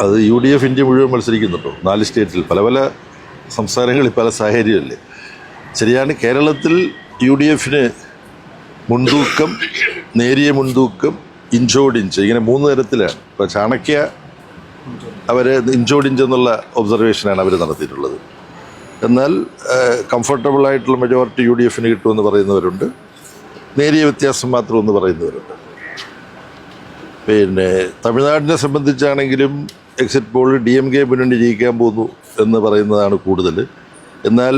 അത് UDF India മുഴുവൻ മത്സരിക്കുന്നുണ്ടോ? 4 സ്റ്റേറ്റിൽ, പല പല സംസ്ഥാനങ്ങളിൽ പല സാഹചര്യമല്ലേ. ശരിയാണ്, കേരളത്തിൽ UDFന് മുൻതൂക്കം, നേരിയ മുൻതൂക്കം, ഇഞ്ചോടിഞ്ച്, ഇങ്ങനെ 3 തരത്തിലാണ്. ഇപ്പോൾ ചാണക്യ അവർ ഇഞ്ചോടിഞ്ച് എന്നുള്ള ഒബ്സർവേഷനാണ് അവർ നടത്തിയിട്ടുള്ളത്. എന്നാൽ കംഫർട്ടബിളായിട്ടുള്ള മെജോറിറ്റി UDFന് കിട്ടുമെന്ന് പറയുന്നവരുണ്ട്, നേരിയ വ്യത്യാസം മാത്രമെന്ന് പറയുന്നവരുണ്ട്. പിന്നെ തമിഴ്നാടിനെ സംബന്ധിച്ചാണെങ്കിലും എക്സിറ്റ് പോളിൽ DMK മുന്നണി ജയിക്കാൻ പോകുന്നു എന്ന് പറയുന്നതാണ് കൂടുതൽ. എന്നാൽ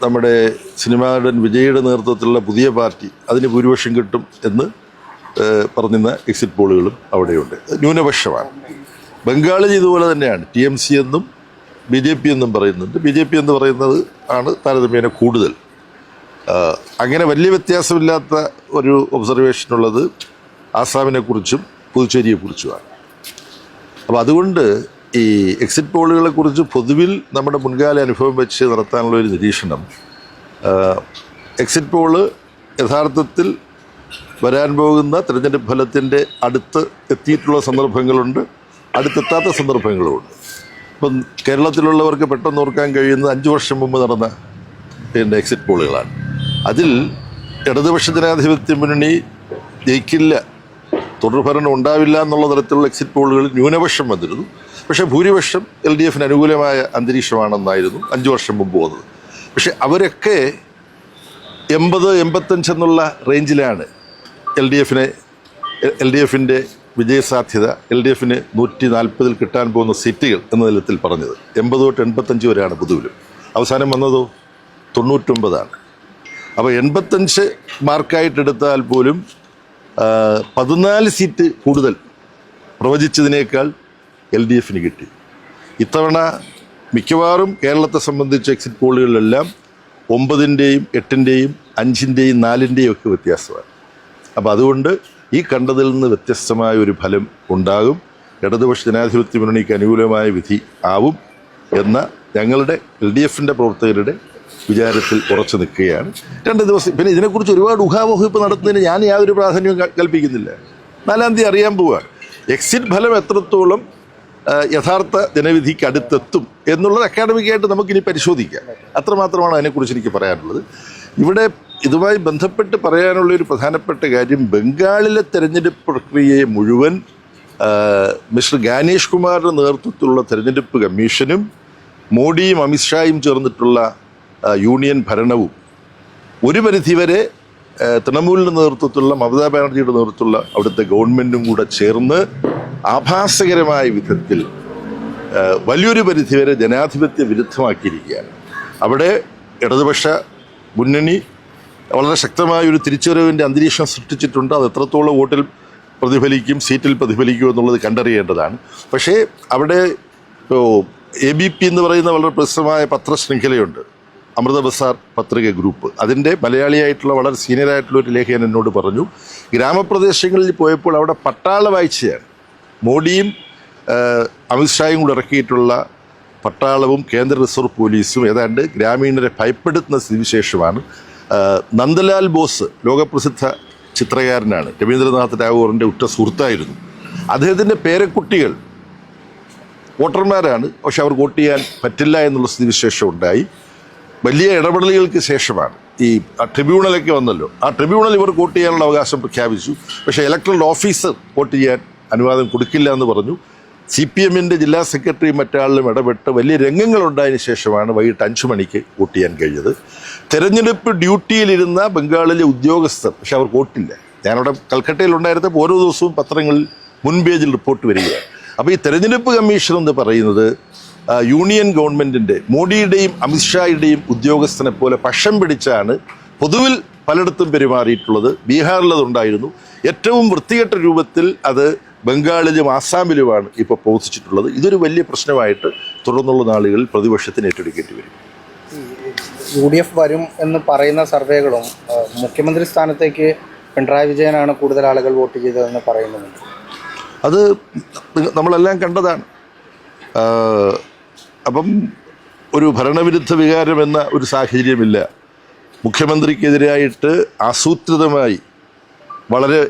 നമ്മുടെ സിനിമാ നടൻ വിജയുടെ നേതൃത്വത്തിലുള്ള പുതിയ പാർട്ടി അതിന് ഭൂരിപക്ഷം കിട്ടും എന്ന് പറഞ്ഞിരുന്ന എക്സിറ്റ് പോളുകളും അവിടെയുണ്ട്. ന്യൂനപക്ഷമാണ്. ബംഗാളിൽ ഇതുപോലെ തന്നെയാണ്. TMC എന്നും BJP എന്നും പറയുന്നുണ്ട്. BJP എന്ന് പറയുന്നത് ആണ് താരതമ്യേന കൂടുതൽ. അങ്ങനെ വലിയ വ്യത്യാസമില്ലാത്ത ഒരു ഒബ്സർവേഷനുള്ളത് ആസാമിനെ കുറിച്ചും പുതുച്ചേരിയെ കുറിച്ചുമാണ്. അപ്പോൾ അതുകൊണ്ട് ഈ എക്സിറ്റ് പോളുകളെ കുറിച്ച് പൊതുവിൽ നമ്മുടെ മുൻകാല അനുഭവം വെച്ച് നടത്താനുള്ള ഒരു നിരീക്ഷണം, എക്സിറ്റ് പോള് യഥാർത്ഥത്തിൽ വരാൻ പോകുന്ന തിരഞ്ഞെടുപ്പ് ഫലത്തിൻ്റെ അടുത്ത് എത്തിയിട്ടുള്ള സന്ദർഭങ്ങളുണ്ട്, അടുത്തെത്താത്ത സന്ദർഭങ്ങളുമുണ്ട്. ഇപ്പം കേരളത്തിലുള്ളവർക്ക് പെട്ടെന്ന് ഓർക്കാൻ കഴിയുന്നത് 5 വർഷം മുമ്പ് നടന്ന എക്സിറ്റ് പോളുകളാണ്. അതിൽ ഇടതുപക്ഷ ജനാധിപത്യ മുന്നണി ജയിക്കില്ല, തുടർഭരണം ഉണ്ടാവില്ല എന്നുള്ള തരത്തിലുള്ള എക്സിറ്റ് പോളുകളിൽ ന്യൂനപക്ഷം വന്നിരുന്നു. പക്ഷേ ഭൂരിപക്ഷം LDFന് അനുകൂലമായ അന്തരീക്ഷമാണെന്നായിരുന്നു 5 വർഷം മുമ്പ് വന്നത്. പക്ഷെ അവരൊക്കെ 80-85 എന്നുള്ള റേഞ്ചിലാണ് LDFിൻ്റെ വിജയസാധ്യത, LDFന് 140 കിട്ടാൻ പോകുന്ന സീറ്റുകൾ എന്ന തലത്തിൽ പറഞ്ഞത്. 80 തൊട്ട് 85 വരെയാണ് പൊതുവിലും. അവസാനം വന്നതോ 99ആണ്. അപ്പോൾ 85 മാർക്കായിട്ടെടുത്താൽ പോലും 14 സീറ്റ് കൂടുതൽ പ്രവചിച്ചതിനേക്കാൾ LDFന് കിട്ടി. ഇത്തവണ മിക്കവാറും കേരളത്തെ സംബന്ധിച്ച് എക്സിറ്റ് പോളുകളിലെല്ലാം 9-ൻ്റെയും 8-ൻ്റെയും 5-ൻ്റെയും 4-ൻ്റെയും ഒക്കെ വ്യത്യാസമാണ്. അപ്പോൾ അതുകൊണ്ട് ഈ കണ്ടതിൽ നിന്ന് വ്യത്യസ്തമായ ഒരു ഫലം ഉണ്ടാകും. ഇടതുപക്ഷ ജനാധിപത്യ മുന്നണിക്ക് അനുകൂലമായ വിധി ആവും എന്ന ഞങ്ങളുടെ LDFൻ്റെ പ്രവർത്തകരുടെ വിചാരത്തിൽ ഉറച്ചു നിൽക്കുകയാണ്. 2 ദിവസം പിന്നെ ഇതിനെക്കുറിച്ച് ഒരുപാട് ഊഹാപോഹിപ്പ് നടത്തുന്നതിന് ഞാൻ യാതൊരു പ്രാധാന്യവും കൽപ്പിക്കുന്നില്ല. 4-ാം തീയതി അറിയാൻ പോവുകയാണ്. എക്സിറ്റ് ഫലം എത്രത്തോളം യഥാർത്ഥ ജനവിധിക്ക് അടുത്തെത്തും എന്നുള്ളത് അക്കാഡമിക്കായിട്ട് നമുക്കിനി പരിശോധിക്കാം. അത്രമാത്രമാണ് അതിനെക്കുറിച്ച് എനിക്ക് പറയാനുള്ളത്. ഇവിടെ ഇതുമായി ബന്ധപ്പെട്ട് പറയാനുള്ളൊരു പ്രധാനപ്പെട്ട കാര്യം, ബംഗാളിലെ തെരഞ്ഞെടുപ്പ് പ്രക്രിയയെ മുഴുവൻ മിസ്റ്റർ ഗാനേഷ് കുമാറിൻ്റെ നേതൃത്വത്തിലുള്ള തെരഞ്ഞെടുപ്പ് കമ്മീഷനും മോഡിയും അമിത്ഷായും ചേർന്നിട്ടുള്ള യൂണിയൻ ഭരണവും ഒരു പരിധിവരെ തൃണമൂലിൻ്റെ നേതൃത്വത്തിലുള്ള മമതാ ബാനർജിയുടെ നേതൃത്വത്തിലുള്ള അവിടുത്തെ ഗവൺമെൻറ്റും കൂടെ ചേർന്ന് ആഭാസകരമായ വിധത്തിൽ വലിയൊരു പരിധിവരെ ജനാധിപത്യ വിരുദ്ധമാക്കിയിരിക്കുകയാണ്. അവിടെ ഇടതുപക്ഷ മുന്നണി വളരെ ശക്തമായൊരു തിരിച്ചുവരവിൻ്റെ അന്തരീക്ഷം സൃഷ്ടിച്ചിട്ടുണ്ട്. അത് എത്രത്തോളം വോട്ടിൽ പ്രതിഫലിക്കും, സീറ്റിൽ പ്രതിഫലിക്കും എന്നുള്ളത് കണ്ടറിയേണ്ടതാണ്. പക്ഷേ അവിടെ ABP എന്ന് പറയുന്ന വളരെ പ്രസിദ്ധമായ പത്രശൃംഖലയുണ്ട്, അമൃത ബസാർ പത്രിക ഗ്രൂപ്പ്. അതിൻ്റെ മലയാളിയായിട്ടുള്ള വളരെ സീനിയറായിട്ടുള്ള ഒരു ലേഖകൻ എന്നോട് പറഞ്ഞു, ഗ്രാമപ്രദേശങ്ങളിൽ പോയപ്പോൾ അവിടെ പട്ടാള വാഴ്ചയാണ്. മോഡിയും അമിത്ഷായും കൂടെ ഇറക്കിയിട്ടുള്ള പട്ടാളവും കേന്ദ്ര റിസർവ് പോലീസും ഏതാണ്ട് ഗ്രാമീണരെ ഭയപ്പെടുത്തുന്ന സ്ഥിതിവിശേഷമാണ്. നന്ദലാൽ ബോസ് ലോകപ്രസിദ്ധ ചിത്രകാരനാണ്, രവീന്ദ്രനാഥ് ടാഗോറിൻ്റെ ഉറ്റ സുഹൃത്തായിരുന്നു. അദ്ദേഹത്തിൻ്റെ പേരക്കുട്ടികൾ വോട്ടർമാരാണ്, പക്ഷെ അവർക്ക് വോട്ട് ചെയ്യാൻ പറ്റില്ല എന്നുള്ള സ്ഥിതിവിശേഷം ഉണ്ടായി. വലിയ ഇടപെടലുകൾക്ക് ശേഷമാണ് ഈ ട്രിബ്യൂണലൊക്കെ വന്നല്ലോ, ആ ട്രിബ്യൂണൽ ഇവർക്ക് വോട്ട് ചെയ്യാനുള്ള അവകാശം പ്രഖ്യാപിച്ചു. പക്ഷേ ഇലക്ടറൽ ഓഫീസർ വോട്ട് ചെയ്യാൻ അനുവാദം കൊടുക്കില്ല എന്ന് പറഞ്ഞു. CPMൻ്റെ ജില്ലാ സെക്രട്ടറിയും മറ്റാളിലും ഇടപെട്ട് വലിയ രംഗങ്ങളുണ്ടായതിനു ശേഷമാണ് വൈകിട്ട് 5 മണിക്ക് വോട്ട് ചെയ്യാൻ കഴിഞ്ഞത്. തെരഞ്ഞെടുപ്പ് ഡ്യൂട്ടിയിലിരുന്ന ബംഗാളിലെ ഉദ്യോഗസ്ഥർ, പക്ഷെ അവർക്ക് വോട്ടില്ല. ഞാനവിടെ കൽക്കട്ടയിലുണ്ടായിരുന്നപ്പോൾ ഓരോ ദിവസവും പത്രങ്ങളിൽ മുൻപേജിൽ റിപ്പോർട്ട് വരികയാണ്. അപ്പോൾ ഈ തെരഞ്ഞെടുപ്പ് കമ്മീഷൻ എന്ന് പറയുന്നത് യൂണിയൻ ഗവൺമെൻറ്റിൻ്റെ മോഡിയുടെയും അമിത്ഷായുടെയും ഉദ്യോഗസ്ഥനെ പോലെ പക്ഷം പിടിച്ചാണ് പൊതുവിൽ പലയിടത്തും പെരുമാറിയിട്ടുള്ളത്. ബീഹാറിലതുണ്ടായിരുന്നു. ഏറ്റവും വൃത്തികെട്ട രൂപത്തിൽ അത് ബംഗാളിലും ആസാമിലുമാണ് ഇപ്പോൾ പ്രവർത്തിച്ചിട്ടുള്ളത്. ഇതൊരു വലിയ പ്രശ്നമായിട്ട് തുടർന്നുള്ള നാളുകളിൽ പ്രതിപക്ഷത്തിന് ഏറ്റെടുക്കേണ്ടി വരും. UDF വരും എന്ന് പറയുന്ന സർവേകളും മുഖ്യമന്ത്രി സ്ഥാനത്തേക്ക് പിണറായി വിജയനാണ് കൂടുതൽ ആളുകൾ വോട്ട് ചെയ്തതെന്ന് പറയുന്നുണ്ട്. അത് നമ്മളെല്ലാം കണ്ടതാണ്. അപ്പം ഒരു ഭരണവിരുദ്ധ വികാരം എന്ന ഒരു സാഹചര്യമില്ല. മുഖ്യമന്ത്രിക്കെതിരായിട്ട് ആസൂത്രിതമായി വളരെ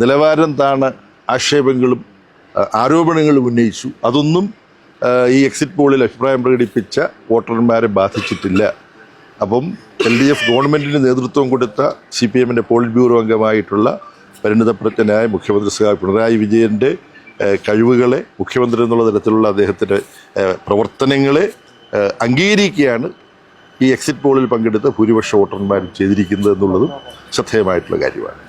നിലവാരം താണ ആക്ഷേപങ്ങളും ആരോപണങ്ങൾ ഉന്നയിച്ചു. അതൊന്നും ഈ എക്സിറ്റ് പോളിൽ അഭിപ്രായം പ്രകടിപ്പിച്ച വോട്ടർമാരെ ബാധിച്ചിട്ടില്ല. അപ്പം LDF ഗവൺമെൻറ്റിന് നേതൃത്വം കൊടുത്ത CPM-ൻ്റെ പോളിറ്റ് ബ്യൂറോ അംഗമായിട്ടുള്ള പരിണിതപ്രജ്ഞനായ മുഖ്യമന്ത്രി ശ്രീ പിണറായി വിജയൻ്റെ കഴിവുകളെ, മുഖ്യമന്ത്രി എന്നുള്ള തരത്തിലുള്ള അദ്ദേഹത്തിൻ്റെ പ്രവർത്തനങ്ങളെ അംഗീകരിക്കുകയാണ് ഈ എക്സിറ്റ് പോളിൽ പങ്കെടുത്ത ഭൂരിപക്ഷ വോട്ടർമാരും ചെയ്തിരിക്കുന്നത് എന്നുള്ളതും ശ്രദ്ധേയമായിട്ടുള്ള കാര്യമാണ്.